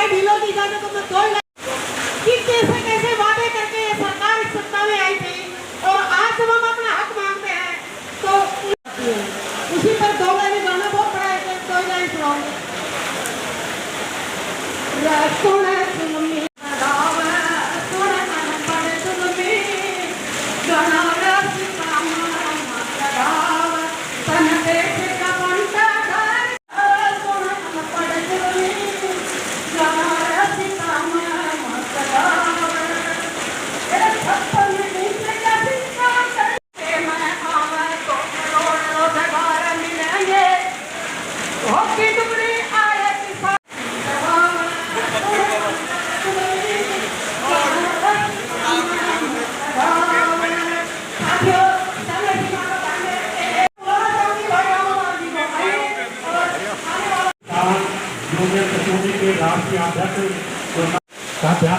भाई ढीलों की इजाजत तो मैं 2 लाख कि कैसे कैसे वादे करके ये सरकार इस सत्ता में आई थी और आज जब हम अपना हक मांगते हैं तो उसी पर 2 लाइन गाना बहुत बड़ा है। 2 लाइन सुनाऊंगी। राष्ट्रीय अध्यक्ष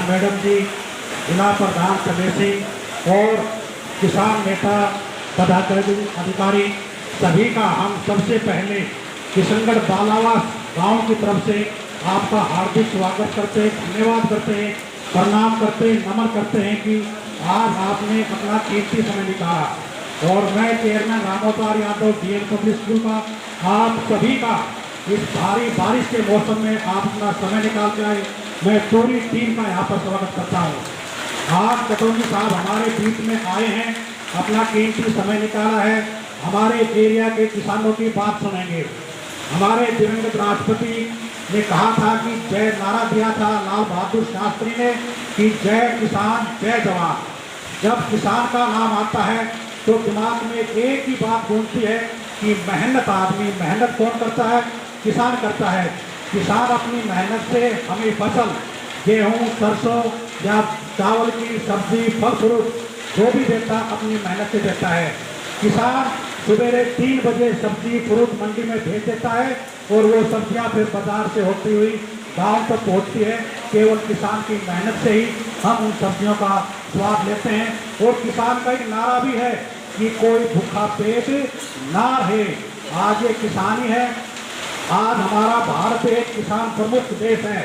मैडम जी, जिला प्रधान समेसी और किसान नेता पदाधिकारी सभी का हम सबसे पहले किशनगढ़ बालावास गांव की तरफ से आपका हार्दिक स्वागत करते हैं, धन्यवाद करते हैं, प्रणाम करते हैं, नमन करते हैं कि आज आपने अपना कीमती समय निकाला। और मैं chairman Ramotar Yadav DM public school का आप सभी का इस भारी बारिश के मौसम में आप अपना समय निकाल के आए, मैं पूरी टीम का यहाँ पर स्वागत करता हूँ। आज कटौंजी साहब हमारे बीच में आए हैं, अपना कीमती समय निकाला है, हमारे एरिया के किसानों की बात सुनेंगे। हमारे दिवंगत राष्ट्रपति ने कहा था कि जय नारा दिया था लाल बहादुर शास्त्री ने कि जय किसान जय जवान। जब किसान का नाम आता है तो दिमाग में एक ही बात गूंजती है कि मेहनत आदमी, मेहनत कौन करता है? किसान करता है। किसान अपनी मेहनत से हमें फसल, गेहूँ, सरसों या चावल की सब्जी, फल फ्रूट जो भी देता अपनी मेहनत से देता है। किसान सवेरे 3 बजे सब्जी फ्रूट मंडी में भेज देता है और वो सब्जियां फिर बाजार से होती हुई गांव तक पहुंचती है। केवल किसान की मेहनत से ही हम उन सब्जियों का स्वाद लेते हैं। और किसान का एक नारा भी है कि कोई भूखा पेट ना रहे। आज ये किसान ही है। आज हमारा भारत एक किसान प्रमुख देश है।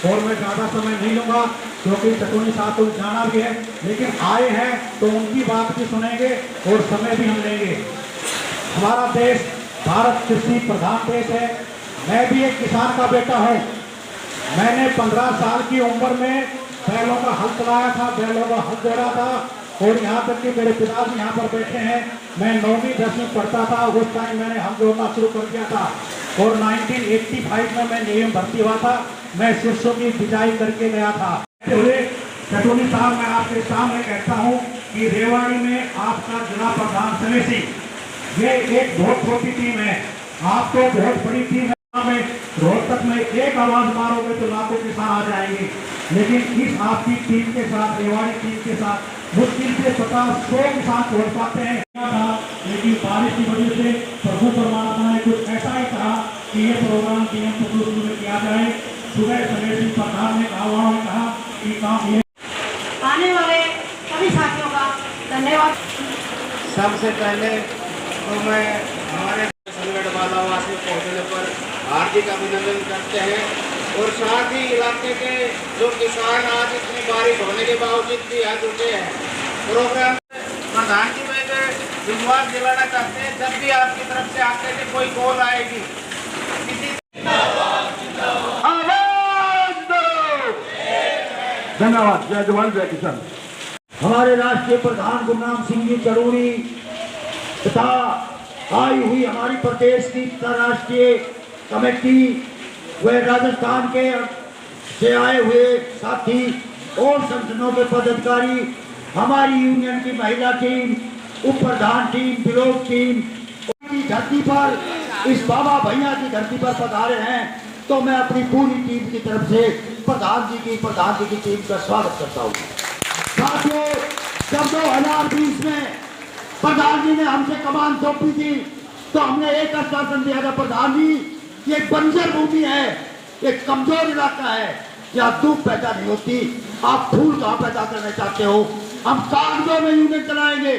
और मैं ज़्यादा समय नहीं लूँगा क्योंकि चटोनी साहब को जाना भी है, लेकिन आए हैं तो उनकी बात भी सुनेंगे और समय भी हम लेंगे। हमारा देश भारत कृषि प्रधान देश है। मैं भी एक किसान का बेटा हूँ। मैंने 15 साल की उम्र में बैलों का हल चलाया था, बैलों का हल जोड़ा था। और यहाँ तक कि मेरे पिताजी यहाँ पर बैठे हैं। मैं 9वीं 10वीं पढ़ता था, उस टाइम मैंने हल जोड़ना शुरू कर दिया था। और 1985 में मैं नेवी में भर्ती हुआ था। मैं सिरसों की बिजाई करके गया था। चटोनी साहब, मैं आपके सामने कहता हूँ कि रेवाड़ी में आपका जिला प्रधान समेसी ये एक बहुत छोटी टीम है, आप तो बहुत बड़ी टीम है। रोहतक में एक आवाज मारोगे तो लाखों किसान आ जाएंगे, लेकिन इस आपकी टीम के साथ, रेवाड़ी टीम के साथ मुश्किल से 50-100 किसान पहुंच पाते हैं। लेकिन बारिश की वजह से प्रभु परमात्मा ने कुछ ऐसा ही कहा कि ये प्रोग्राम डीएम पब्लिक स्कूल में किया जाए। सुबह समेत प्रधान ने कहा कि काम ये आने वाले सभी साथियों का धन्यवाद। सबसे पहले तो मैं हमारे किशनगढ़ बालावास में पहुँचने पर हार्दिक अभिनंदन करते हैं। और साथ ही इलाके के जो किसान आज इतनी बारिश होने के बावजूद भी यहाँ जुटे हैं। प्रोग्राम प्रधान जी में धन्यवाद दिलाना चाहते हैं। जब भी आपकी तरफ से आते थे कोई कॉल आएगी, धन्यवाद। जय जवान जय किसान। हमारे राष्ट्रीय प्रधान गुरनाम सिंह जी चरूरी तथा आई हुई हमारी प्रदेश की अंतर्राष्ट्रीय कमेटी व राजस्थान के से आए हुए साथी और संगठनों के पदाधिकारी, हमारी यूनियन की महिला टीम, उप प्रधान टीम, ब्लॉक टीम की धरती पर, इस बाबा भैया की धरती पर पधारे हैं, तो मैं अपनी पूरी टीम की तरफ से प्रधान जी की टीम का स्वागत करता हूँ। साथियों, जब 2020 में प्रधान जी ने हमसे कमान सौंपी थी तो हमने एक आश्वासन दिया था, प्रधान जी ये बंजर भूमि है, एक कमजोर इलाका है, यहाँ धूप पैदा नहीं होती, आप फूल कहाँ पैदा करना चाहते हो, हम कागजों में यूनियन चलाएंगे।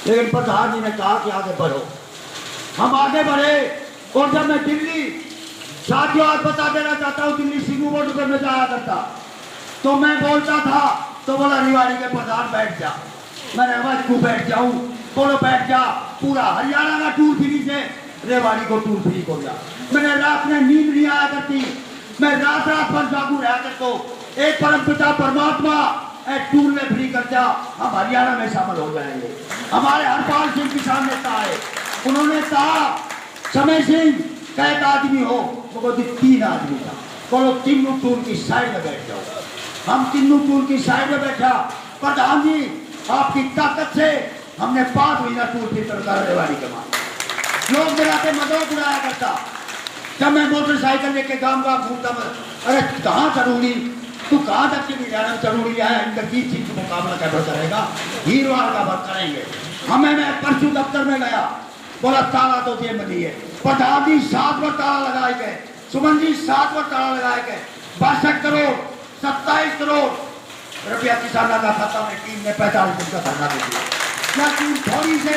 लेकिन प्रधान जी ने कहा कि आगे बढ़ो। हम आगे बढ़े और जब मैं दिल्ली साथियों, आज बता देना चाहता हूँ, दिल्ली सिंगू वोट करने जाया करता तो मैं बोलता था तो बोला रेवाड़ी के प्रधान बैठ जा। मैंने कहा क्यों बैठ जाऊं? बोलो बैठ जा, पूरा हरियाणा का टूर फ्री से रेवाड़ी को टूर फ्री हो गया। मैंने रात में नींद नहीं आया करती, मैं रात रात भर जागू रहा करता। एक परम पिता परमात्मा टूर में फ्री कर जा, हम हरियाणा में शामिल हो जाएंगे। हमारे हरपाल सिंह किसान नेता आए, उन्होंने कहा समय सिंह कैद आदमी हो, तो 3 आदमी था, बोलो तीनों टूर की साइड में बैठ जाओ। हम तीनों टूर की साइड में बैठा। प्रधान जी आपकी ताकत से हमने 5 महीना टूर फ्री कर रेवाड़ी के मान। लोग मेरा के मजाक उड़ाया करता जब मैं मोटरसाइकिल लेके गाँव घूमता। अरे कहाँ चरूड़ी, तू कहाँ तक चली जाना? चरूड़ी आया, इंद्रजीत सिंह का मुकाबला कैसे करेगा? हीरवार का बात करेंगे। मैं परसों दफ्तर में गया, बोला ताला तो ये बनी है। प्रधान जी 7 बार ताला लगाए गए, सुमन जी 7 बार ताला लगाए गए। 62 करोड़ 27 करोड़ रुपया किसानों का खाता में टीम ने 45 दिन का धरना दे दिया। क्या टीम थोड़ी से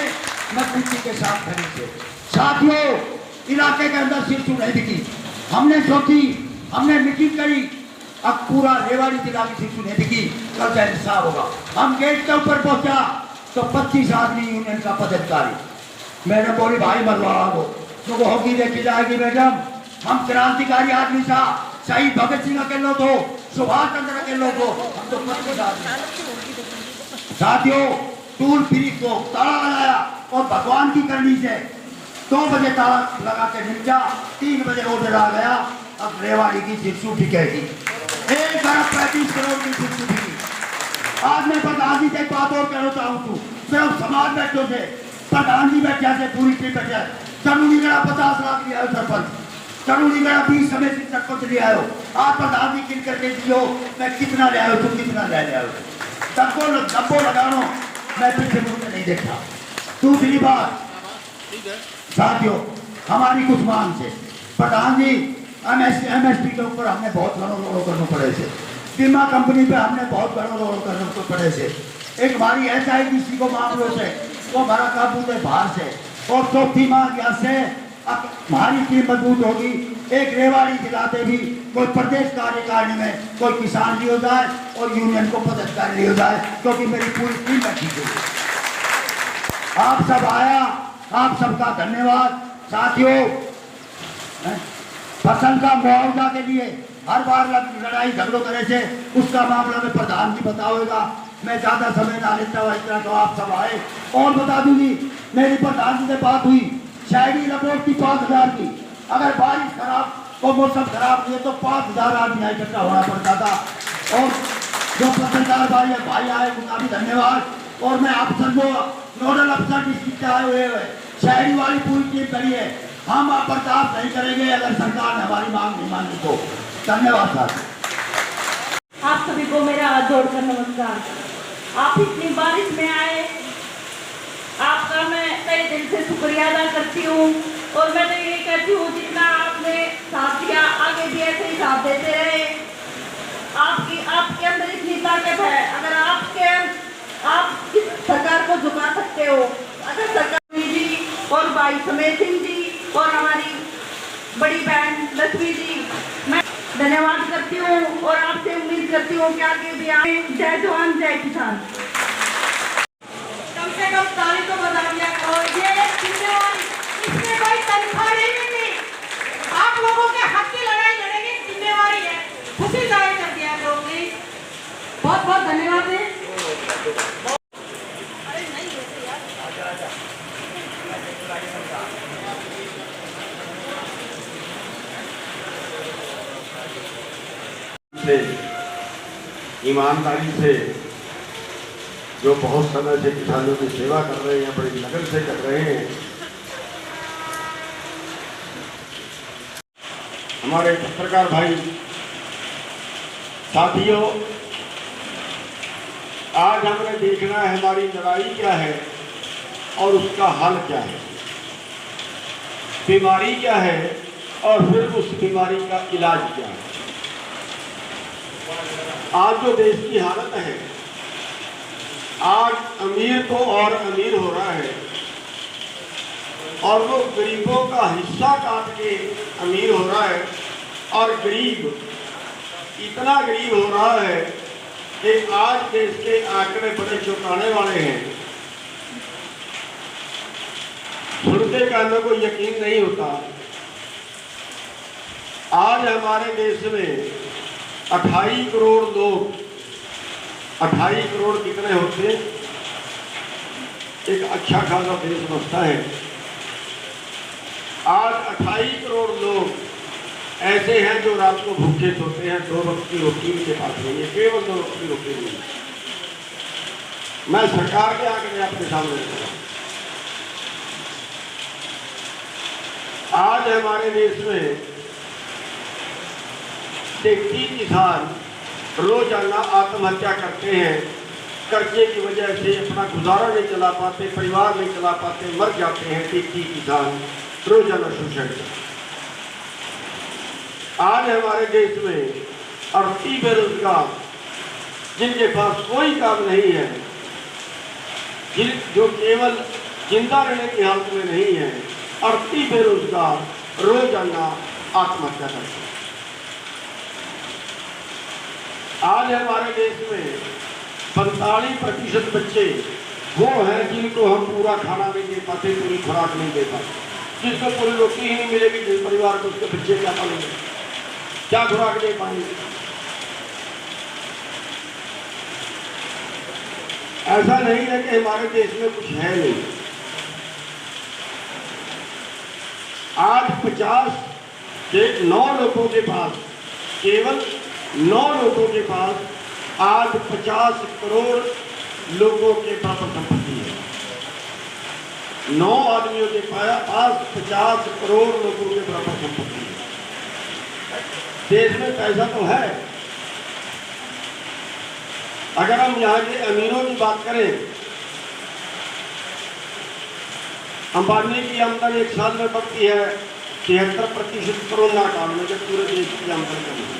मजबूती के साथ खड़ी से। साथियों, इलाके के अंदर सिर्फ नहीं दिखी, हमने सोची, हमने मीटिंग करी, अब पूरा रेवाड़ी जिला की सिर्फ नहीं दिखी, कल का इंसाफ होगा। हम गेट के ऊपर पहुंचा तो 25 आदमी यूनियन का पदाधिकारी। मैंने बोली भाई मरवा दो, तो होगी देखी जाएगी मैडम। हम क्रांतिकारी आदमी था, शहीद भगत सिंह अकेलो तो, सुभाष चंद्र अकेलो तो, हम तो 25 आदमी। साथियों, टूल फ्री को ताला लगाया और भगवान की करनी से 2 बजे ताला लगा के निपटा, 3 बजे ऑर्डर आ गया। अब रेवाड़ी की शिक्षु टिकेगी 1 अरब 35 करोड़ की शिक्षु टिकी। आज मैं प्रधान जी से एक बात और कहना चाहूँ, सिर्फ समाज बैठो से प्रधान जी बैठा से पूरी टीम बैठा। चरूड़ी गड़ा 50 लाख लिया सरपंच, चरूड़ी गड़ा 20 समय से सरपंच ले आयो। आज प्रधान जी किन करके दियो, मैं कितना ले आयो, तुम कितना ले आयो, सबको डब्बो लगानो, मैं पीछे मुड़ के नहीं देखा। दूसरी बात साथियों, हमारी कुछ मांग से प्रधान जी MSP के ऊपर हमने बहुत घरों करने पड़े थे, बीमा कंपनी पे हमने बहुत घरों करने पड़े थे। एक हमारी SIDC को मामलों से वो हमारा काबू है बाहर से, और चौथी मांग यहाँ से अब हमारी टीम मजबूत होगी। एक रेवाड़ी जिलाते भी कोई प्रदेश कार्यकारिणी में कोई किसान भी हो जाए और यूनियन को पदाधिकारी हो जाए, क्योंकि मेरी पूरी टीम बैठी हुई। आप सब आया, आप सबका धन्यवाद। साथियों, फसल का मुआवजा के लिए हर बार लड़ाई झगड़ों करे से उसका मामला में प्रधान जी बताओगा, मैं ज्यादा समय ना लेता हुआ इतना तो आप सब आए। और बता दूंगी, मेरी प्रधान जी से बात हुई, शायरी रिपोर्ट की 5000 की, अगर बारिश खराब और मौसम खराब हुए तो 5000 आदमी यहाँ इकट्ठा होना पड़ता था। और जो पत्रकार भाई आए उनका भी धन्यवाद। और मैं आप सबको नोडल अफसर डिस्ट्रिक्ट आए हुए शायरी वाली पूरी टीम करी है, हम आप बर्दाश्त नहीं करेंगे अगर सरकार ने हमारी मांग नहीं मानी तो। धन्यवाद साहब। आप सभी को मेरा हाथ जोड़कर नमस्कार। आप इतनी बारिश में आए, आपका मैं तहे दिल से शुक्रिया अदा करती हूँ। और मैं तो ये कहती हूँ, जितना आपने साथ दिया आगे भी ऐसे ही साथ देते रहे। आपके अंदर इतनी ताकत है, अगर आप किस सरकार को झुका सकते हो, अगर सरकार जी और भाई समेत सिंह जी और हमारी बड़ी बहन लक्ष्मी जी, मैं धन्यवाद करती हूँ और आपसे उम्मीद करती हूँ कि आगे भी आए। जय जवान जय किसान। कम से कम ताली तो बजा दिया करो, ये जिम्मेवारी, इसमें कोई तनख्वाह नहीं मिलती। आप लोगों के हक की लड़ाई लड़ेंगे, जिम्मेवारी है, खुशी जाहिर कर दिया करो प्लीज। बहुत बहुत धन्यवाद है। ईमानदारी से जो बहुत समय से किसानों की सेवा कर रहे हैं, बड़ी लगन से कर रहे हैं, हमारे पत्रकार भाई साथियों, आज हमने देखना है हमारी लड़ाई क्या है और उसका हल क्या है, बीमारी क्या है और फिर उस बीमारी का इलाज क्या है। आज जो देश की हालत है, आज अमीर को और अमीर हो रहा है और वो गरीबों का हिस्सा काट के अमीर हो रहा है। और गरीब इतना गरीब हो रहा है कि आज देश के आंकड़े बड़े चौंकाने वाले हैं। सुनते कानों को यकीन नहीं होता। आज हमारे देश में 28 करोड़ लोग, 28 करोड़ कितने होते हैं? एक अच्छा खासा देश बसता है। आज 28 करोड़ लोग ऐसे हैं जो रात को भूखे सोते हैं, 2 वक्त की रोटी उनके पास नहीं है, केवल 2 वक्त की रोटी नहीं है। मैं सरकार के आंकड़े आपके सामने रख रहा हूं। आज हमारे देश में 33 किसान रोजाना आत्महत्या करते हैं। कर्जे की वजह से अपना गुजारा नहीं चला पाते, परिवार नहीं चला पाते, मर जाते हैं 33 किसान रोजाना सुसाइड करते। आज हमारे देश में 38 बेरोजगार जिनके पास कोई काम नहीं है, जो केवल जिंदा रहने की हालत में नहीं है, 38 बेरोजगार रोजाना आत्महत्या करते हैं। आज हमारे देश में 45% बच्चे वो हैं जिनको हम पूरा खाना नहीं दे पाते, पूरी खुराक नहीं दे पाते। जिसको पूरी रोटी ही नहीं मिलेगी, जिस परिवार को, उसके बच्चे क्या पालेंगे, क्या खुराक दे पाएंगे? ऐसा नहीं है कि हमारे देश में कुछ है नहीं। आज 50 से 9 लोगों के पास, केवल 9 लोगों के पास आज 50 करोड़ लोगों के बराबर संपत्ति है। 9 आदमियों के पास 50 करोड़ लोगों के बराबर संपत्ति है। देश में पैसा तो है। अगर हम यहाँ के अमीरों की बात करें, अंबानी की आमदनी एक साल में बढ़ती है 73% कोरोना काल में, जब पूरे देश की आमदनी कमी है।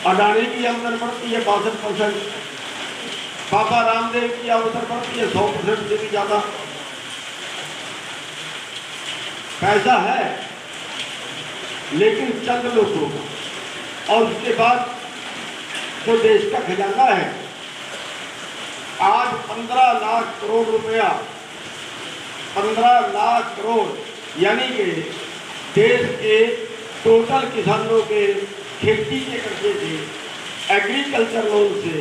अडानी की आमदनी बढ़ती है 62%। बाबा रामदेव की आमदनी बढ़ती है 100% से भी ज्यादा। पैसा है लेकिन चंद लोगों का। और उसके बाद जो देश का खजाना है, आज 15 लाख करोड़ रुपया, 15 लाख करोड़ यानी कि देश के टोटल किसानों के खेती के कर्जे से, एग्रीकल्चर लोन से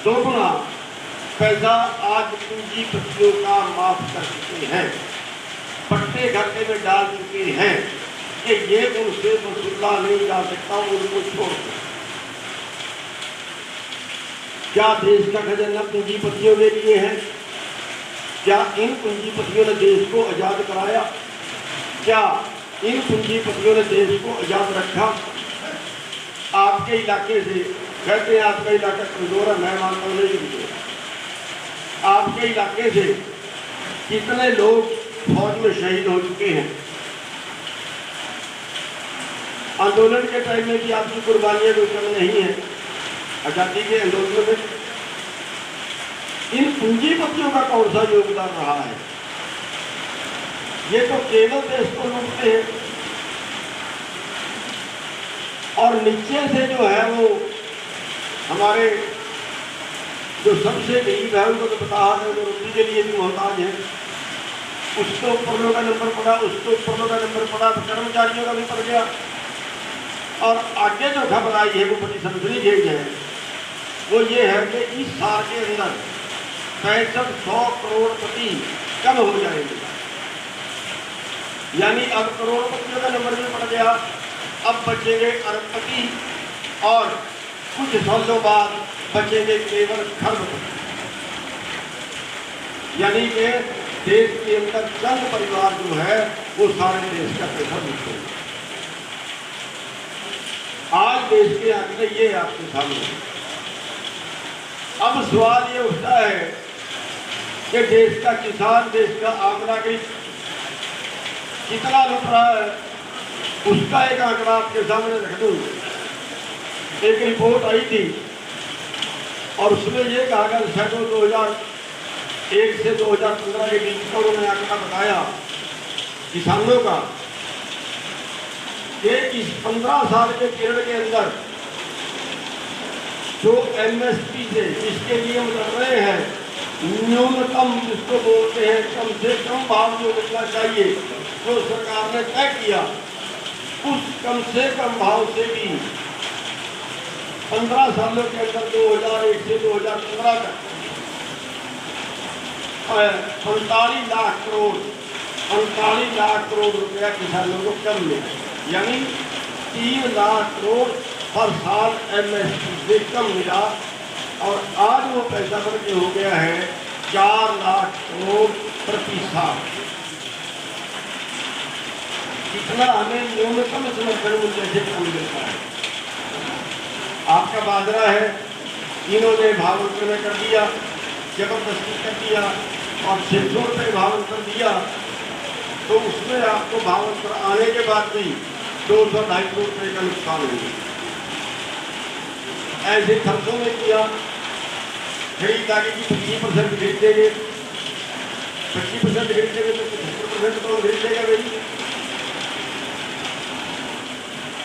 2 गुना पैसा आज पूंजीपतियों का माफ कर चुके हैं, पट्टे घाटे में डाल चुके हैं कि ये उनसे वसूला नहीं जा सकता, उनको छोड़ दो। क्या देश का खजाना पूंजीपतियों के लिए है? क्या इन पूंजीपतियों ने देश को आजाद कराया? क्या इन पूंजीपतियों ने देश को आजाद रखा? आपके इलाके से कहते हैं आपका इलाका कमजोर है, मैं मानता हूं नहीं कमजोर। आपके इलाके से कितने लोग फौज में शहीद हो चुके हैं? आंदोलन के टाइम में भी आपकी कुर्बानियां कोई कम नहीं है। आजादी के आंदोलन में इन पूंजीपतियों का कौन सा योगदान रहा है? ये तो केवल देश को लूटते हैं और नीचे से जो है वो हमारे जो सबसे गरीब है उनको तो बता है, वो रोटी के लिए भी मोहताज है। उसके ऊपर लोगों का नंबर पड़ा, उसके ऊपर लोगों का नंबर पड़ा, तो कर्मचारियों का भी पड़ गया। और आगे जो खबर आई है वो बड़ी सनसनीखेज है। वो ये है कि इस साल के अंदर 6500 करोड़पति कम हो जाएंगे। यानी अब करोड़पतियों का नंबर भी पड़ गया, अब बचेंगे अरबपति और कुछ सालों बाद बचेंगे केवल खरबपति। यानी कि देश के अंदर चंद परिवार जो है वो सारे देश का पैसा लूटते हैं। आज देश के आंकड़े ये आपके सामने। अब सवाल ये उठता है कि देश का किसान, देश का आम नागरिक कितना लूट रहा है, उसका एक आंकड़ा आपके सामने रख दूं। एक रिपोर्ट आई थी और उसमें ये कहा गया सैकड़ों 2001 से 2015 के बीच का उन्होंने आंकड़ा बताया किसानों का कि इस 15 साल के पीरियड के अंदर जो एमएसपी से जिसके लिए हम लड़ रहे हैं, न्यूनतम जिसको बोलते हैं कम से कम भाव जो मिलना चाहिए, जो सरकार ने तय किया, उस कम से कम भाव से भी 15 सालों के अंदर 2001 से 2015 तक 45 लाख करोड़ रुपया किसानों को कम मिला, यानी 3 लाख करोड़ हर साल एमएसपी से कम मिला। और आज वो पैसा बढ़ के हो गया है 4 लाख करोड़ प्रति साल। कितना हमें न्यूनतम समर्थन मूल्य से कम मिलता है। आपका बाजरा है, इन्होंने भावांतर में कर दिया, जबरदस्ती कर दिया और 600 रुपये भावांतर दिया, तो उसमें आपको भावांतर आने के बाद भी 200-250 रुपये का नुकसान होगा। ऐसे खर्चों में किया, खरीदारी की 25% खरीद देंगे, 25% खरीद देंगे तो 75% तो खरीद देगा भाई।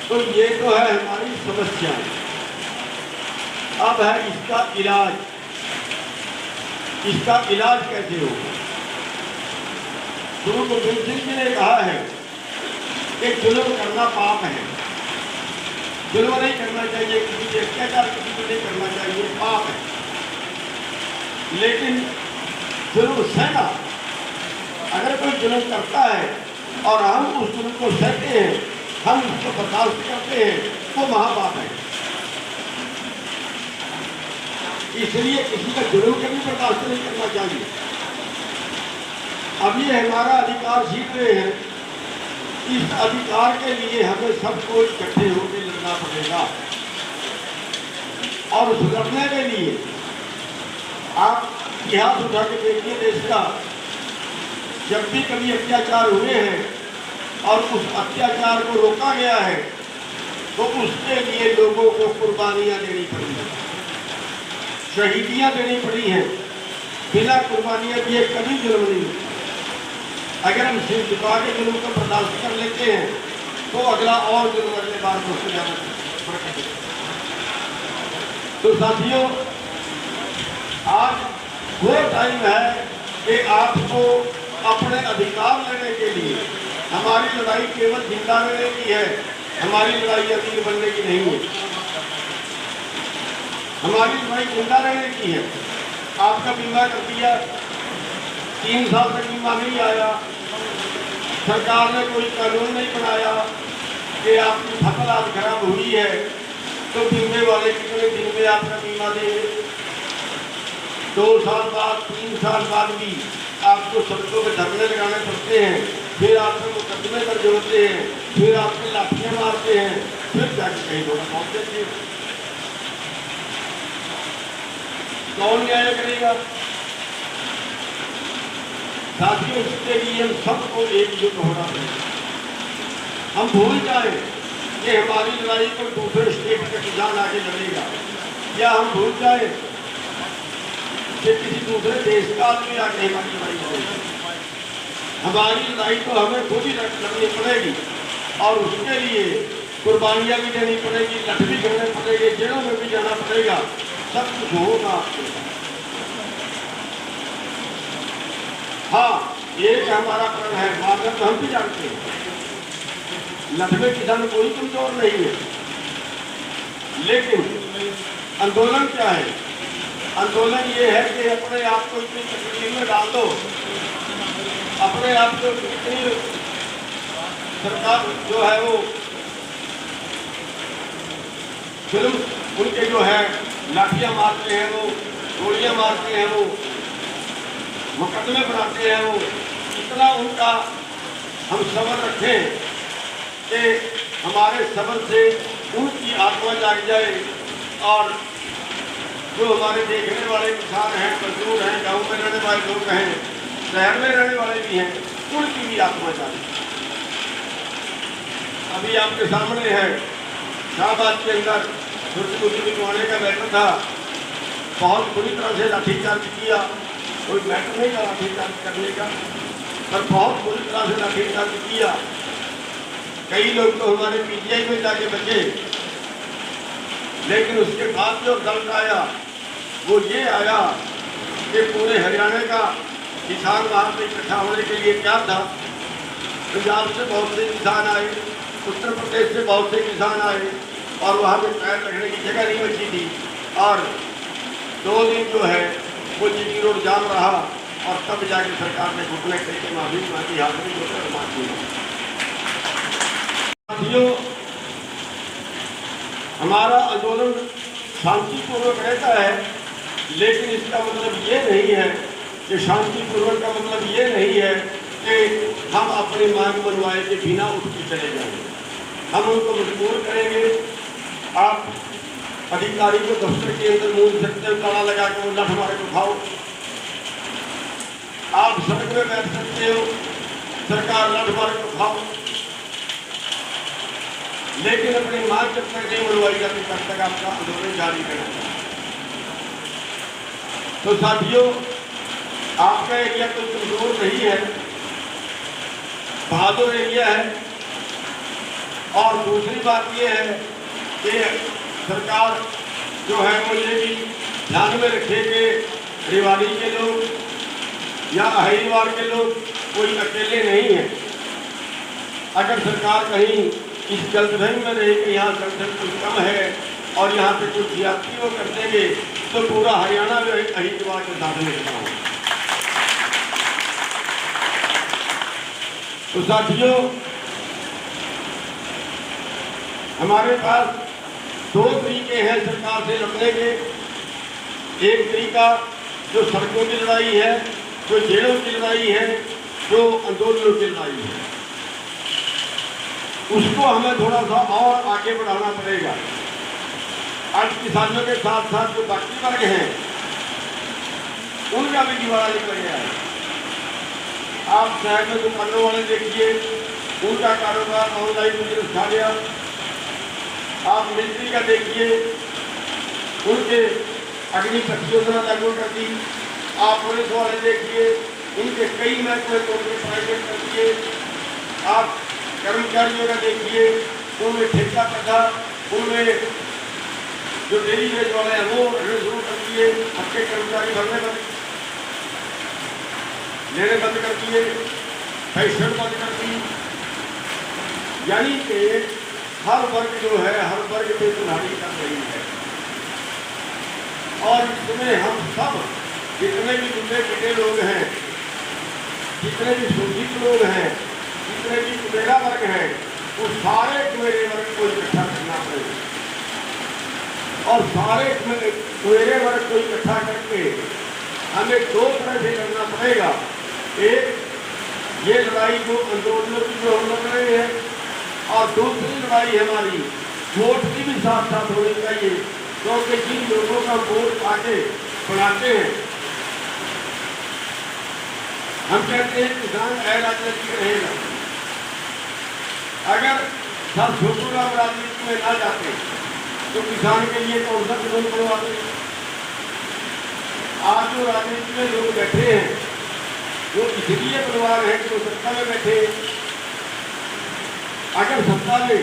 तो ये तो है हमारी समस्या। अब है इसका इलाज। इसका इलाज कैसे होगा? गुरु गोविंद सिंह जी ने कहा है कि जुल्म करना पाप है, जुल्म नहीं करना चाहिए, किसी पे अत्याचार किसी को नहीं करना चाहिए, पाप है। लेकिन जुल्म सहना, अगर कोई जुल्म करता है और हम उस जुल्म को सहते हैं, हम उसको बर्दाश्त करते हैं, वो महापाप है। इसलिए किसी का जुल्म कभी बर्दाश्त नहीं करना चाहिए। अब ये हमारा अधिकार छीन रहे हैं, इस अधिकार के लिए हमें सबको इकट्ठे होकर लड़ना पड़ेगा। और उस लड़ने के लिए आप इतिहास उठा के देखिए देश का, जब भी कभी अत्याचार हुए हैं और उस अत्याचार को रोका गया है, तो उसके लिए लोगों को कुर्बानियां देनी पड़ी हैं, शहीदियां देनी पड़ी हैं। बिना कुर्बानियां दिए कभी जुल्म नहीं होता। अगर हम सिर झुका के जुल्म को बर्दाश्त कर लेते हैं, तो अगला और जुल्म अगले बार को उससे ज़्यादा बढ़। तो साथियों, आज वो टाइम है कि आपको अपने अधिकार लेने के लिए, हमारी लड़ाई केवल जिंदा रहने की है, हमारी लड़ाई अमीर बनने की नहीं है। हमारी लड़ाई जिंदा रहने की है। आपका बीमा कर दिया, 3 साल तक बीमा नहीं आया, सरकार ने कोई कानून नहीं बनाया कि आपकी फसल आज खराब हुई है तो बीमे वाले कितने दिन में आपका बीमा देंगे। 2 साल बाद, 3 साल बाद भी आपको सड़कों पे धरने लगाने पड़ते हैं, फिर आपको मुकदमे दर्ज होते हैं, फिर आपके लाठियाँ मारते हैं, फिर जाके कहीं लोग पहुँचते थे। कौन न्याय करेगा? साथियों, इसके लिए हम सबको एकजुट होना पड़ेगा। हम भूल जाए कि हमारी लड़ाई को दूसरे स्टेट का किसान आगे लड़ेगा, या हम भूल जाए कि किसी दूसरे देश का आदमी आगे हमारी लड़ाई लड़ेगा। हमारी लड़ाई तो हमें खुद ही लड़नी पड़ेगी और उसके लिए कुर्बानियाँ भी देनी पड़ेगी, लठ भी करने पड़ेंगे, जेलों में भी जाना पड़ेगा, सब कुछ होगा आपके साथ। हाँ, एक हमारा प्रण है, मार्ग तो हम भी जानते हैं, लखनऊ किसान कोई कमजोर नहीं है। लेकिन आंदोलन क्या है? आंदोलन ये है कि अपने आप को इतनी तकलीफ में डाल दो, अपने आप को इतनी सरकार जो है वो जुल्म उनके जो है लाठियाँ मारते हैं, वो गोलियाँ मारते हैं, वो मुकदमे बनाते हैं, वो इतना उनका हम सब्र रखें कि हमारे सब्र से उनकी आत्मा जाग जाए और जो हमारे देखने वाले किसान हैं, मजदूर हैं, गाँव में रहने वाले लोग हैं, शहर में रहने वाले भी हैं, उनकी भी आत्मा जागे। अभी आपके सामने है शाहबाद के अंदर छुट्टी बिकवाने का मैटर था, बहुत बुरी तरह से लाठीचार्ज किया। कोई मैटर नहीं था लाठीचार्ज करने का, पर बहुत बुरी तरह से लाठीचार्ज किया। कई लोग तो हमारे पीजीआई में जाके बचे, लेकिन उसके बाद जो रिजल्ट आया वो ये आया कि पूरे हरियाणा का किसान वहाँ पे इकट्ठा होने के लिए क्या था। पंजाब से बहुत से किसान आए, उत्तर प्रदेश से बहुत से किसान आए और वहाँ पे पैर रखने की जगह नहीं बची थी। और 2 दिन जो है वो जीटी रोड जाम रहा और तब जाके सरकार ने घुटने टेके माफी मांगी, हाजिरी होकर माफी मांगी। साथियों, हमारा आंदोलन शांतिपूर्वक रहता है, लेकिन इसका मतलब ये नहीं है कि शांतिपूर्वक का मतलब ये नहीं है कि हम अपनी मांग मनवाए के बिना उठ के चले जाएंगे। हम उनको मजबूर करेंगे। आप अधिकारी को दफ्तर के अंदर मूल सकते हो, ताला लगा के लठ हमारे को खाओ। आप सड़क में बैठ सकते हो, सरकार लठ हमारे को खाओ, लेकिन अपनी मांग जब तक नहीं मनवाई जाती तब तक आपका आंदोलन जारी रहना चाहिए। तो साथियों, आपका एरिया कोई कमजोर नहीं है, बहादुर एरिया है। और दूसरी बात यह है कि सरकार जो है वो ये भी ध्यान में रखे कि रेवाड़ी के लोग या अहिलवाड़ के लोग कोई अकेले नहीं है। अगर सरकार कहीं इस जल्दफहमी में रहे कि यहाँ संख्या कुछ कम है और यहाँ पे कुछ ज्यादती वो कर देंगे तो पूरा हरियाणा में अहिलवाड़ के साथ में रहता हूँ। तो साथियों, हमारे पास 2 तरीके हैं सरकार से लड़ने के। एक तरीका जो सड़कों की लड़ाई है, जो जेलों की लड़ाई है, जो आंदोलनों की लड़ाई है, उसको हमें थोड़ा सा और आगे बढ़ाना पड़ेगा। आज किसानों के साथ साथ जो बाकी वर्ग हैं उनका भी दिवाला निकल गया है। आप शहर में दुकानों वाले देखिए, उनका कारोबार ऑनलाइन बिजनेस खा गया। आप मिलिट्री का देखिए, उनके अग्निशक्ति योजना लागू कर दी। आप पुलिस वाले देखिए, उनके कई महकमे को प्राइवेट कर दिए। आप कर्मचारियों का देखिए, उनमें ठेका प्रथा, उनमें जो डेली वेज वाले हैं वो शुरू कर दिए, अच्छे कर्मचारी भरने लेने बंद कर दिए, पेंशन बंद कर दी। यानी कि हर वर्ग जो है, हर वर्ग पे सुधारी कर रही है। और इसमें हम सब जितने भी टूटे पिटे लोग हैं, जितने भी शोषित लोग हैं, जितने भी कुबेरा वर्ग हैं, वो सारे कुबेरे वर्ग को इकट्ठा करना पड़ेगा। और सारे कुबेरे वर्ग को इकट्ठा करके हमें 2 तरह से लड़ना पड़ेगा। एक, ये लड़ाई जो आंदोलनों की जो हम लड़ रहे हैं, और दूसरी लड़ाई हमारी वोट की भी साथ साथ होनी चाहिए, क्योंकि जिन लोगों का वोट आके बढ़ाते हैं, हम कहते हैं किसान राजनीति रहेगा। अगर सब छोटूराम राजनीति में ना जाते तो किसान के लिए कौन सा कानून बनवाते। आज जो राजनीति में लोग बैठे हैं वो इसलिए परिवार है कि वो सत्ता में बैठे। अगर सत्ता में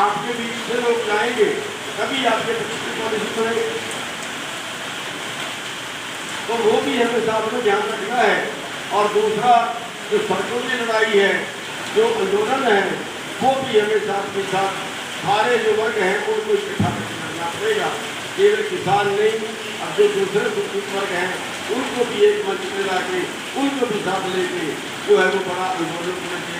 आपके बीच से लोग जाएंगे तभी आपके बच्चे पॉलिसी बनेगी। तो वो भी हमें साथ में ध्यान रखना है। और दूसरा जो सड़कों की लड़ाई है, जो आंदोलन है, वो भी हमें साथ के साथ सारे जो वर्ग हैं उनको इकट्ठा करना पड़ेगा। केवल किसान नहीं, अब जो दूसरे शोषित वर्ग हैं उनको भी एक मंच में लाके उनको भी साथ लेके जो है वो बड़ा आंदोलन करने।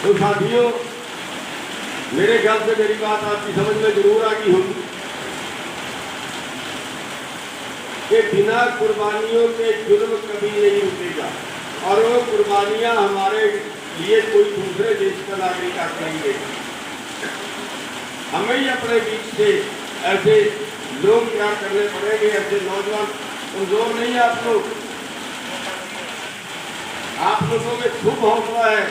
तो साथियों, मेरे ख्याल से मेरी बात आपकी समझ में जरूर आ गई होगी कि बिना कुर्बानियों के जुल्म कभी नहीं रुकेगा। और वो कुर्बानियां हमारे लिए कोई दूसरे देश का नागरिक करेंगे। हमें ही अपने बीच से ऐसे लोग तैयार करने पड़ेंगे, ऐसे नौजवान। कमजोर नहीं है आप लोग, आप लोगों में खूब हौसला है,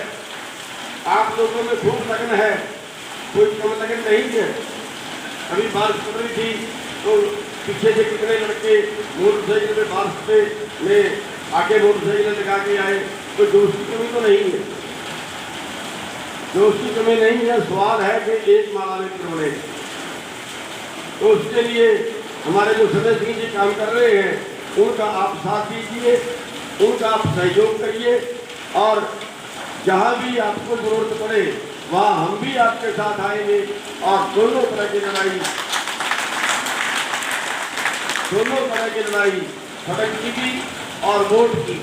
आप लोगों में खूब लगन है, कोई कम लगन नहीं है। अभी बारिश पड़ रही थी तो पीछे से कितने लड़के मोटरसाइकिल पे बारिश पे में आके मोटरसाइकिल लगा के आए, कोई दोस्त की कमी तो नहीं है, दोस्त की कमी नहीं है, स्वाद है कि एक माला में बने। तो उसके लिए हमारे जो सदस्य सिंह जी काम कर रहे हैं, उनका आप साथ दीजिए, उनका आप सहयोग करिए, और जहाँ भी आपको जरूरत पड़े वहाँ हम भी आपके साथ आएंगे, और दोनों तरह की लड़ाई सड़क की भी और वोट की,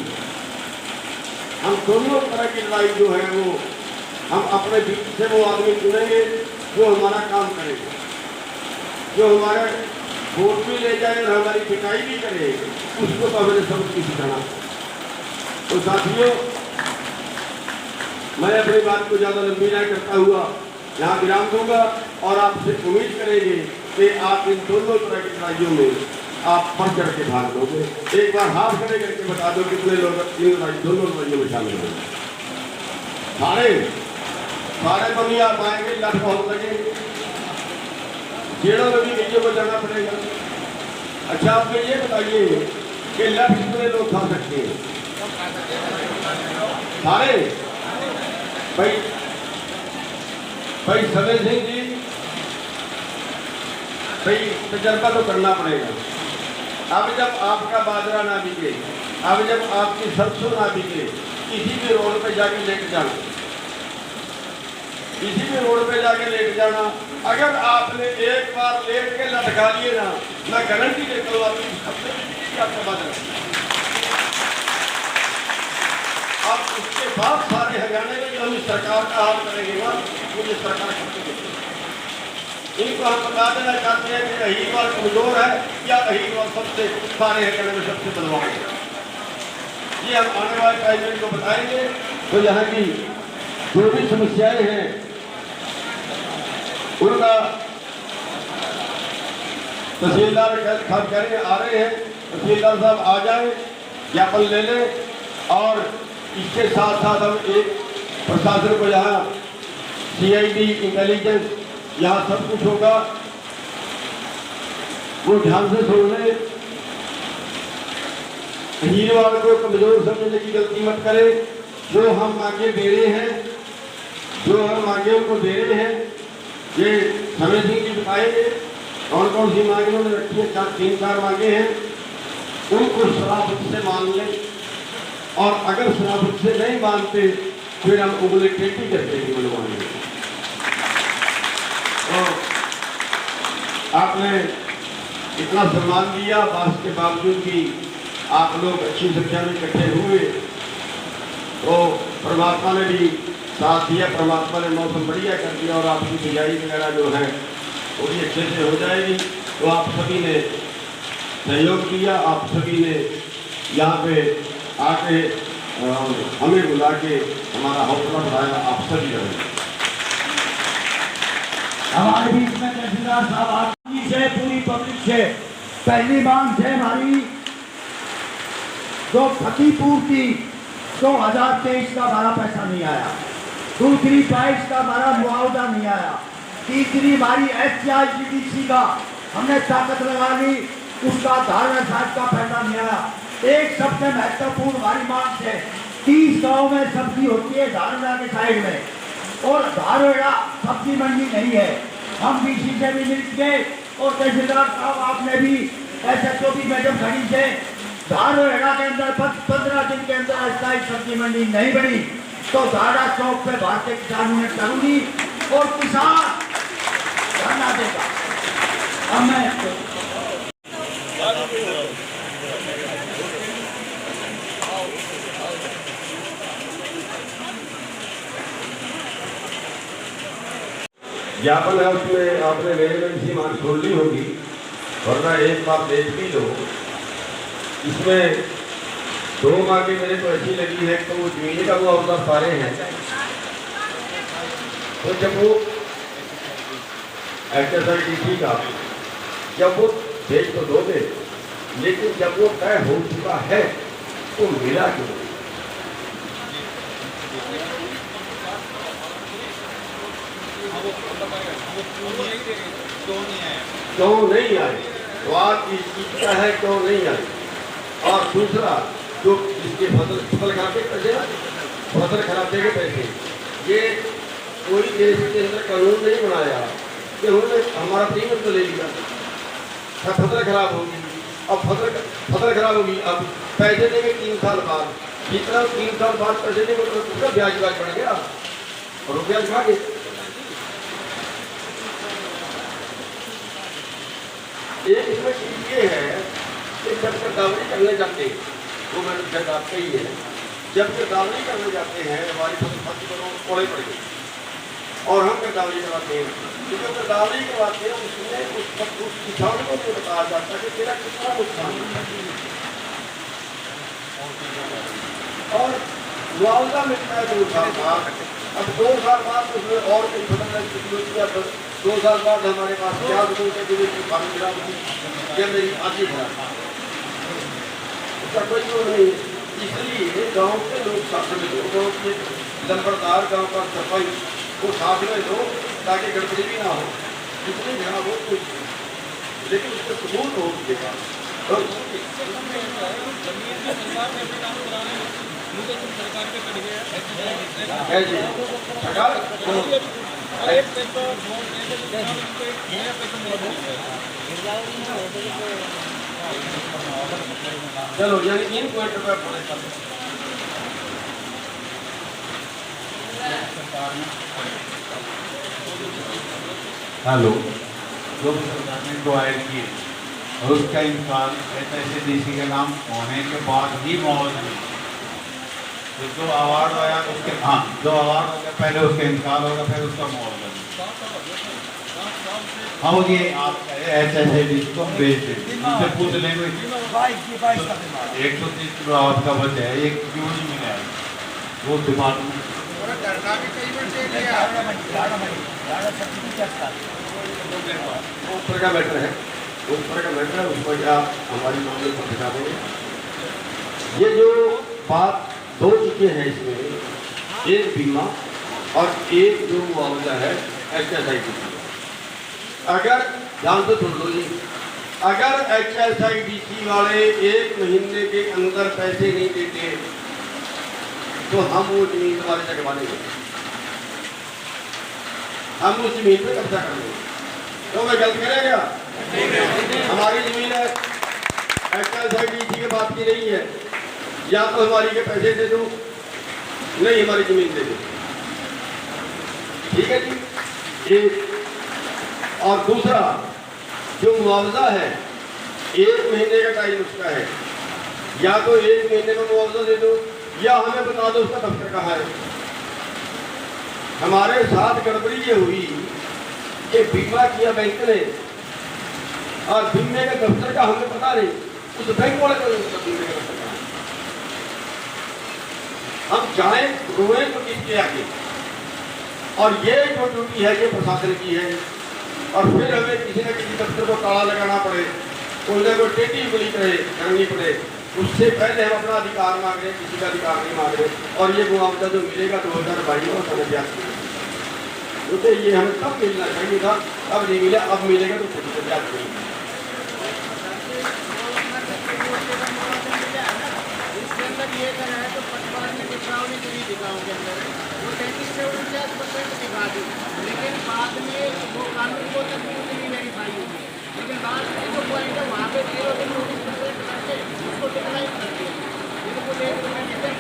हम दोनों तरह की लड़ाई जो है वो हम अपने बीच से वो आदमी चुनेंगे जो हमारा काम करेगा, जो हमारे वोट भी ले जाए और हमारी पिटाई भी करे, उसको तो हमें सब कुछ सिखाना। तो साथियों, मैं अपनी बात को ज़्यादा लंबी नहीं करता हुआ यहाँ विराम दूंगा, और आपसे उम्मीद करेंगे कि आप इन दोनों तरह की लड़ाइयों में आप बढ़ चढ़ के भाग लोगे। एक बार हाथ खड़े करके बता दो कितने लोग इन दोनों लड़ाइयों में शामिल होंगे। सारे बनी आप आएंगे, लठ बहुत लगेंगे, जेड़ों में भी नीचे को जाना पड़ेगा। अच्छा, आप मुझे ये बताइए कि लठ कितने लोग खा सकते हैं? सारे? भाई समय सिंह जी, भाई तजर्बा तो करना पड़ेगा। अब जब आपका बाजरा ना बिके, अब जब आपकी सरसों ना बिके, किसी भी रोड पे जाके लेट जाना, किसी भी रोड पे जाके लेट जाना, अगर आपने एक बार लेट के लटका लिए ना, मैं गारंटी देता हूँ आपका बाजरा। अब उसके बाद सारे हरियाणा में हम इस सरकार का हाल करेंगे ना, मुझे सरकार खर्च देगी। इनको हम बता देना चाहते हैं कि अहीरवाल कमजोर है या अहीरवाल सबसे सारे हरियाणा में सबसे बलवान है। ये हम आने वाले टाइम में इनको बताएंगे। तो यहाँ की जो भी समस्याएं हैं उनका तहसीलदार खास करेंगे, आ रहे हैं, तहसीलदार साहब आ जाए, ज्ञापन ले लें, और इसके साथ साथ हम एक प्रशासन को यहाँ CID इंटेलिजेंस यहाँ सब कुछ होगा, वो ध्यान से सुन ले। हीरवाल को कमजोर समझने की गलती मत करे। जो हम मांगे दे रहे हैं, जो हम मांगे उनको दे रहे हैं। ये समय सिंह जी बताएंगे कौन कौन सी मांगे उन्होंने रखी है। 3-4 मांगे हैं, उनको शराफत से मान लें, और अगर शराफत से नहीं मानते फिर हम उंगली टेढ़ी करते हैं मनवाने। तो आपने इतना सम्मान दिया, बात के बावजूद भी आप लोग अच्छी संख्या में इकट्ठे हुए, तो परमात्मा ने भी साथ दिया, परमात्मा ने मौसम बढ़िया कर दिया, और आपकी बिजाई वगैरह जो है वो भी अच्छे से हो जाएगी। तो आप सभी ने सहयोग दिया, आप सभी ने यहाँ पे आके हमें बुला के हमारा हौसला बढ़ाया, आप सभी रहे। हमारे बीच में तहसीलदार साहब आदमी से, पूरी पब्लिक से पहली मांग से हमारी जो क्षतिपूर्ति 2023 का हमारा पैसा नहीं आया, दूसरी 22 का हमारा मुआवजा नहीं आया, तीसरी हमारी SCI का हमने ताकत लगा ली, उसका धारणा साहब का पैसा नहीं आया। एक सबसे महत्वपूर्ण हमारी मांग है, 30 गाँव में सब्जी होती है धारणा के साइड में, और धारोड़ा सब्जी मंडी नहीं है। हम DC से भी मिल गए, और तहसीलदार साहब आपने भी SHO भी मैडम खड़ी से धारोड़ा के अंदर 15 दिन के अंदर अस्थायी सब्जी मंडी नहीं बनी, तो धारा चौक पे भारतीय किसान यूनियन करूंगी और किसान धरना देगा। अब मैं ज्ञापन है, उसमें आपने रेलेवेंसी मांग छोड़ ली होगी, वरना एक बार देख भी लो। इसमें 2 मांगे मेरे को ऐसी लगी है, तो वो जमीन का मुआवजा सारे हैं, तो जब वो HSIDC का जब वो भेज तो दोगे, लेकिन जब वो तय हो चुका है तो मिला क्यों? क्यों नहीं आए? तो आज इस चीज का है क्यों नहीं आए। और दूसरा, जो इसके फसल खराबे के पैसे ना, फसल खराबे के पैसे, ये कोई देश के अंदर कानून नहीं बनाया कि उन्होंने हमारा प्रीमियम तो ले लिया, फसल खराब होगी, अब फसल खराब होगी, अब पैसे देंगे 3 साल बाद, जितना 3 साल बाद पैसे देंगे तो उसका ब्याज बढ़ गया और रुपया खा गए। एक इसमें चीज ये है कि जब गिरदावरी करने जाते हैं, वो मैंने जब आपका ही है, जब गिरदावरी करने जाते हैं हमारी फसल कोड़े पड़ गई और हम गिरदावरी करवाते हैं, तो जब गिरदावरी करवाते हैं उसमें उस किसान को भी बताया जाता है कि तेरा कितना नुकसान है और मुआवजा मिलता है 2 साल बाद। अब 2 साल बाद उसमें और कोई फसल 2 साल बाद हमारे पास क्या पानी गिरा ये मेरी आधी खराब, उसका कोई जोड़ नहीं है। इसलिए गांव के लोग साथ में दो, गाँव के लंबरदार, गांव का सरपंच को साथ में दो ताकि गड़बड़ी भी ना हो, जितनी जगह हो कुछ, लेकिन उसके सबूत हो उसके पास। चलो यानी 3 पॉइंट रुपये हेलो, जो भी सरकार ने इंक्वायर किए और उसका इंसान SSDC के नाम होने के बाद ही मुआवजा मिला। तो जो अवार्ड आया उसके जो अवार्ड हो गया पहले उसका इंतकाल होगा, फिर उसका मुआवजा मिला। हाँ ये आप SSDC को भेज देंगे, उनसे पूछ लेंगे 130 किलो आवत का बचा है, ये क्यों नहीं मिला है, वो डिपार्टमेंट ऊपर का मैटर है, ऊपर का मैटर है, उसको क्या हमारी मामले पर दिखा देंगे। ये जो बात 2 चीजें हैं इसमें, एक बीमा और एक जो मुआवजा है HSIDC। अगर ध्यान से सुन लो जी, अगर HSIDC वाले 1 महीने के अंदर पैसे नहीं देते तो हम वो जमीन तुम्हारे जगह लेंगे, हम उस जमीन पे कब्जा कर लेंगे। तो मैं गलत करेगा? हमारी जमीन है, HSIDC की बात की नहीं है, या तो हमारी के पैसे दे दो, नहीं हमारी जमीन दे दो, ठीक है जी। एक और दूसरा जो मुआवजा है 1 महीने का टाइम उसका है, या तो 1 महीने का मुआवजा दे दो या हमें बता दो उसका दफ्तर कहाँ है। हमारे साथ गड़बड़ी ये हुई कि बीमा किया बैंक ने और बीमे के दफ्तर का हमें पता नहीं, उस बैंक वाले को उसका बीमे का दफ्तर कहाँ है। हम जाए रोए तो किसके आगे, और ये जो ड्यूटी है ये प्रशासन की है, और फिर हमें किसी न किसी दफ्तर को ताला लगाना पड़े, कोई ना कोई टेढ़ी उंगली करनी पड़े, उससे पहले हम अपना अधिकार मांग रहे हैं, किसी का अधिकार नहीं मांग रहे। और ये मुआवजा जो मिलेगा 2022 में समझ जाती है, तो ये हमें तब मिलना चाहिए था, अब नहीं मिला, अब मिलेगा तो खुद से जाती है। इसके अंदर ये करना है तो पटवार में दिखाओगे तो नहीं दिखाओगे अंदर वो 33% दिखा दी, लेकिन बाद में वो कानून को तक नहीं वेरीफाई होगी, लेकिन बाद में जो पॉइंट है वहाँ पे 0.19% करके उसको डिक्लाइन कर दिया।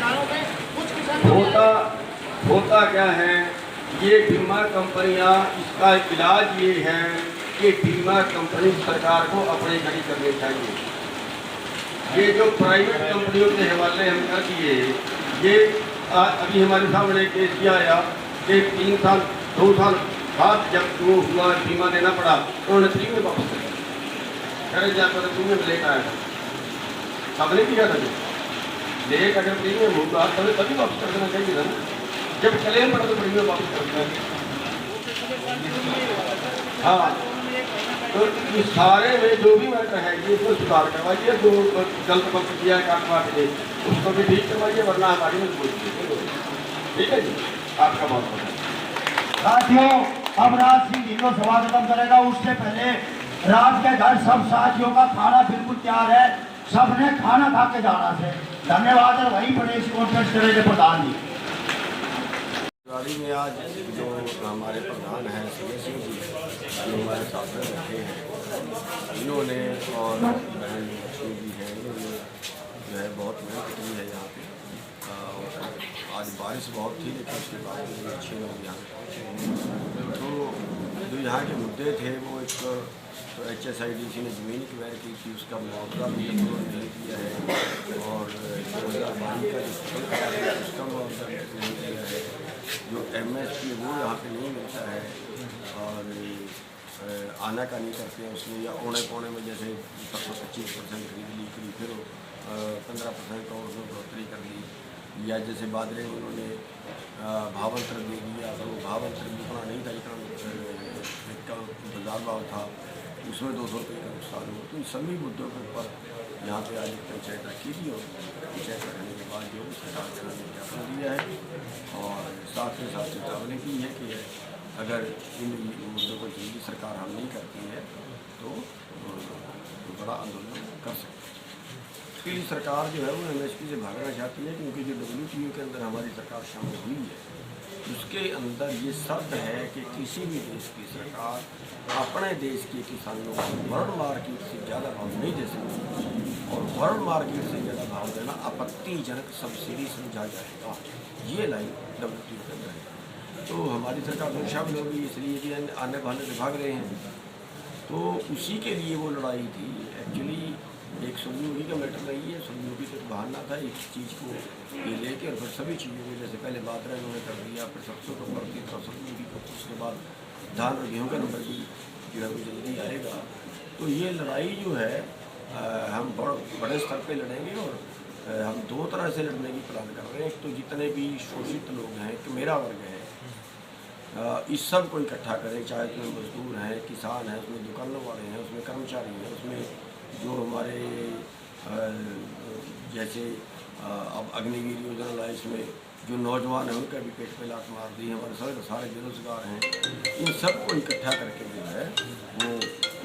गाँव में कुछ किसान होता क्या है, ये बीमा कंपनियां, इसका इलाज ये है कि बीमा कंपनी सरकार को अपने घड़ी करनी चाहिए। ये जो प्राइवेट कंपनियों के हवाले हम कर दिए, ये अभी हमारे सामने केस किया आया कि 3 साल 2 साल बाद जब वो हुआ बीमा देना पड़ा तो उन्होंने प्रीमियम वापस कर दिया। करे जाकर प्रीमियम लेकर आया था, अब नहीं किया था, लेकर अगर प्रीमियम होगा तभी वापस कर देना चाहिए था ना, जब क्लेम पड़ा तो प्रीमियम वापस कर देना। हाँ, तो इस सारे में जो भी मैटर है ये इसमें सुधार करवाइए, जो गलत वक्त किया है काटवा के लिए उसको भी ठीक करवाइए, वरना हमारी मजबूरी है। ठीक है जी, आपका बहुत बहुत साथियों, अब राज सिंह ढिल्लो सभा खत्म करेगा, उससे पहले राज के घर सब साथियों का खाना बिल्कुल तैयार है, सबने खाना खा के जाना है। धन्यवाद है, वहीं प्रदेश कॉन्फ्रेंस करेंगे प्रधान जी। गाड़ी में आज जो हमारे प्रधान हैं सुरेश सिंह जी जो हमारे साथ में बैठे हैं, इन्होंने और बहन लक्ष्मी जी हैं, इन्होंने जो है बहुत मेहनत की है यहाँ पे। और आज बारिश बहुत थी लेकिन उसके बाद भी अच्छे लोग यहाँ पहुँचे हैं। तो जो यहाँ के मुद्दे थे वो एक तो HSIDC ने ज़मीन एक्वायर की थी, उसका मुआवजा भी उन्होंने नहीं दिया है। और 2022 का जो फसल खराब है उसका मुआवजा नहीं दिया है। जो MSP वो यहाँ पे नहीं मिलता है और आनाकानी करते हैं उसमें, या औने पौने में जैसे 25% खरीद ली, फिर 15% और उसमें बढ़ोतरी कर ली, या जैसे बादले में उन्होंने भावांतर दे दिया, तो वो भावांतर भी उतना नहीं था जितना बाजार भाव था, उसमें 200 रुपये का नुकसान हुआ। तो इन सभी मुद्दों के ऊपर यहाँ पे आज एक पंचायत रखी थी और पंचायत रखने के बाद जो सरकार ने ज्ञापन दिया है और साथ में साथ चेतावनी की है कि अगर इन मुद्दों को जल्दी सरकार हल नहीं करती है तो बड़ा आंदोलन कर सकती है। इसके लिए सरकार जो है वो MSP से भागना चाहती है, क्योंकि जो WTO के अंदर हमारी सरकार शामिल हुई है उसके अंदर ये शर्त है कि किसी भी देश की सरकार अपने देश के किसानों को वर्ल्ड मार्केट से ज़्यादा भाव नहीं दे सकती, और वर्ल्ड मार्केट से ज़्यादा भाव देना आपत्तिजनक सब्सिडी समझा जाएगा। ये लाइन WTO के अंदर है। तो हमारी सरकार तो शामिल होगी, इसलिए कि आने बहाने से भाग रहे हैं। तो उसी के लिए वो लड़ाई थी। एक्चुअली एक सूर्यमुखी का मैटर नहीं है, सूर्यमुखी का बहाना था एक चीज़ को ये लेके, और फिर सभी चीज़ों में जैसे पहले बादरा इन्होंने कर दिया, फिर सरसों का बढ़ती था सूर्यमुखी को, उसके बाद धान और गेहूँ का नंबर भी जो है वो जल्दी आएगा। तो ये लड़ाई जो है हम बड़े स्तर पे लड़ेंगे, और हम दो तरह से लड़ने की प्लान कर रहे हैं। एक तो जितने भी शोषित लोग हैं, एक मेरा वर्ग है, इस सब को इकट्ठा करें, चाहे उसमें मजदूर हैं, किसान हैं, उसमें दुकानों वाले हैं, उसमें कर्मचारी हैं, उसमें जो हमारे जैसे अब अग्निवीर योजना लाए, इसमें जो नौजवान हैं उनका भी पेट पे लात मार दी, हमारे सारे बेरोजगार हैं, इन सब को इकट्ठा करके जो है वो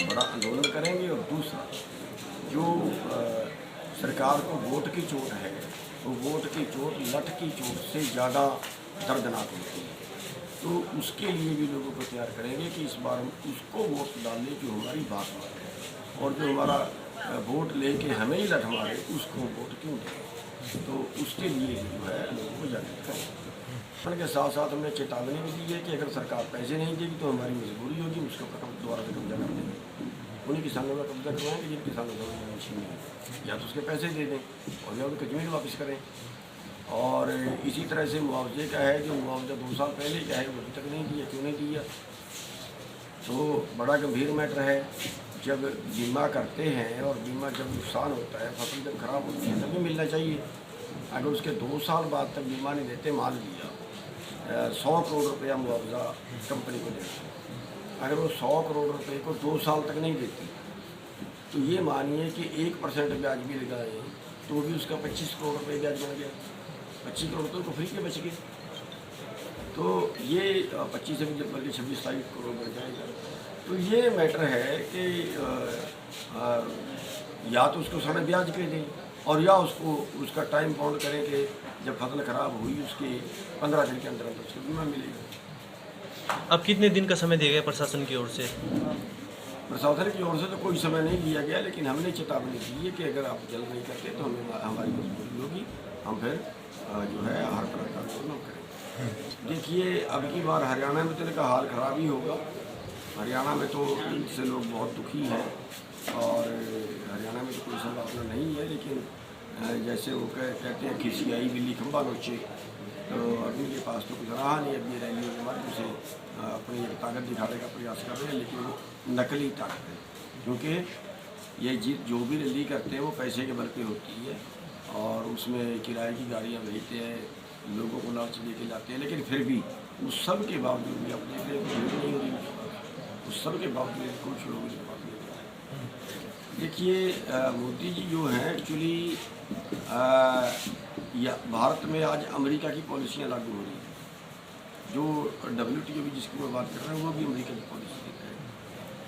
बड़ा आंदोलन करेंगे। और दूसरा जो सरकार को वोट की चोट है, वो वोट की चोट लठ की चोट से ज़्यादा दर्दनाक होती है। तो उसके लिए भी लोगों को तैयार करेंगे कि इस बार उसको वोट डालने जो हमारी बात माने, और जो हमारा वोट लेके हमें ही लठ मारे उसको वोट क्यों दें। तो उसके लिए जो है लोगों को जागरूक करें। के साथ साथ हमने चेतावनी भी दी है कि अगर सरकार पैसे नहीं देगी तो हमारी मजबूरी होगी, उसको दोबारा से कब्जा कर देंगे। उन्हीं किसानों का कब्जा करवाएंगे जिन किसानों को मशीन है, या तो उसके पैसे दे दें और या उनकी ज़मीन वापस करें। और इसी तरह से मुआवजे का है, जो मुआवजा 2 साल पहले का है वो अभी तक नहीं दिया, क्यों नहीं दिया, तो बड़ा गंभीर मैटर है। जब बीमा करते हैं और बीमा जब नुकसान होता है, फसल जब खराब होती है तभी मिलना चाहिए। अगर उसके 2 साल बाद तक बीमा नहीं देते, मान लिया 100 करोड़ रुपया मुआवजा कंपनी को देते हैं, अगर वो 100 करोड़ रुपए को 2 साल तक नहीं देती, तो ये मानिए कि 1% ब्याज भी लगाए तो भी उसका 25 करोड़ रुपये ब्याज बन गया, 25 करोड़ तो फ्री के बच गए। तो ये 25 से भी बल्कि 26-27 करोड़ बन जाएगा। तो ये मैटर है कि या तो उसको साढ़े ब्याज पे दें, और या उसको उसका टाइम बाउंड करें कि जब फसल खराब हुई उसके 15 दिन के अंदर अंदर उसको बीमा मिलेगा। अब कितने दिन का समय दिया गया प्रशासन की ओर से? प्रशासन की ओर से तो कोई समय नहीं दिया गया, लेकिन हमने चेतावनी दी है कि अगर आप जल्द नहीं करते तो हमारी मजबूरी होगी, हम फिर जो है हर तरह का आंदोलन करेंगे। देखिए अब की बार हरियाणा में तो इनका हाल खराब ही होगा। हरियाणा में तो इनसे लोग बहुत दुखी हैं, और हरियाणा में तो कोई संभावना नहीं है, लेकिन जैसे वो कहते हैं खिसियाई बिल्ली खंबा नोचे, तो अभी के पास तो कुछ रहा नहीं। अब ये रैलियों के माध्यम से अपनी ताकत दिखाने का प्रयास कर रहे हैं, लेकिन वो नकली ताकत है, क्योंकि ये जो भी रैली करते हैं वो पैसे के बल पे होती है, और उसमें किराए की गाड़ियाँ भेजते हैं, लोगों को लालच दे के जाते हैं, लेकिन फिर भी उस सब के बावजूद भी अपने नहीं हो रही, उस सब के बावजूद कुछ लोग इस बात नहीं हो रहे। देखिए मोदी जी जो हैं एक्चुअली या भारत में आज अमेरिका की पॉलिसियाँ लागू हो रही हैं, जो WTO भी जिसकी मैं बात कर रहा हूँ वो भी अमेरिका की पॉलिसी देता है।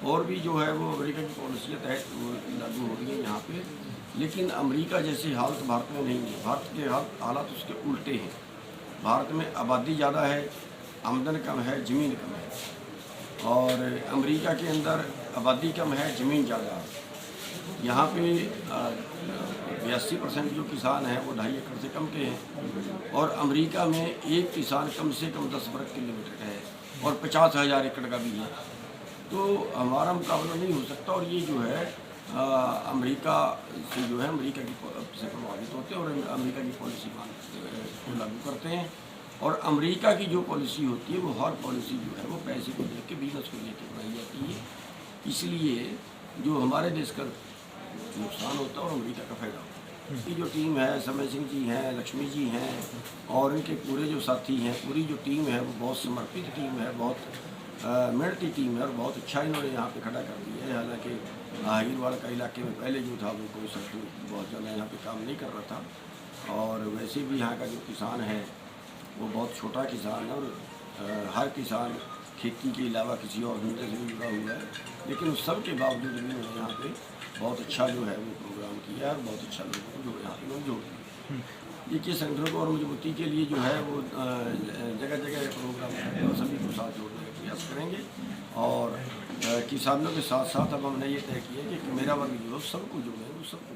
और भी जो है वो अमेरिका की पॉलिसी के तहत वो लागू हो रही है यहाँ पे। लेकिन अमेरिका जैसी हालत भारत में नहीं है। भारत के हालात उसके उल्टे हैं। भारत में आबादी ज़्यादा है, आमदन कम है, ज़मीन कम है। और अमेरिका के अंदर आबादी कम है, ज़मीन ज़्यादा है। यहाँ पे 82% जो किसान हैं वो 2.5 एकड़ से कम के हैं, और अमेरिका में एक किसान कम से कम 10 वर्ग किलोमीटर का है और 50,000 एकड़ का भी है। तो हमारा मुकाबला नहीं हो सकता। और ये जो है अमेरिका से जो है अमेरिका की से प्रभावित होते हैं और अमेरिका की पॉलिसी को लागू करते हैं। और अमेरिका की जो पॉलिसी होती है वो हर पॉलिसी जो है वो पैसे को लेकर, बिजनेस को लेकर बनाई जाती है। इसलिए जो हमारे देश का नुकसान होता है और अमेरिका का फायदा होता है। इसकी जो टीम है, समय सिंह जी हैं, लक्ष्मी जी हैं और इनके पूरे जो साथी हैं, पूरी जो टीम है वो बहुत समर्पित टीम है, बहुत मेहनती टीम है और बहुत अच्छा इन्होंने यहाँ पे खड़ा कर दिया है। हालांकि हीरवाड़ का इलाके में पहले जो था वो कोई सड़क बहुत ज़्यादा यहाँ पे काम नहीं कर रहा था। और वैसे भी यहाँ का जो किसान है वो बहुत छोटा किसान है और हर किसान खेती के अलावा किसी और धंधे से भी जुड़ा हुआ है। लेकिन उस सब के बावजूद भी उन्होंने यहाँ पे बहुत अच्छा जो है वो प्रोग्राम किया और बहुत अच्छा लोगों को जो यहाँ पे लोग जोड़ दिए। देखिए, संगठन को और मजबूती के लिए जो है वो जगह जगह प्रोग्राम है और सभी को साथ जोड़ने का प्रयास करेंगे। और किसानों के साथ साथ अब हमने ये तय किया कि मेरा वर्ग जो सबको जोड़ेंगे, सबको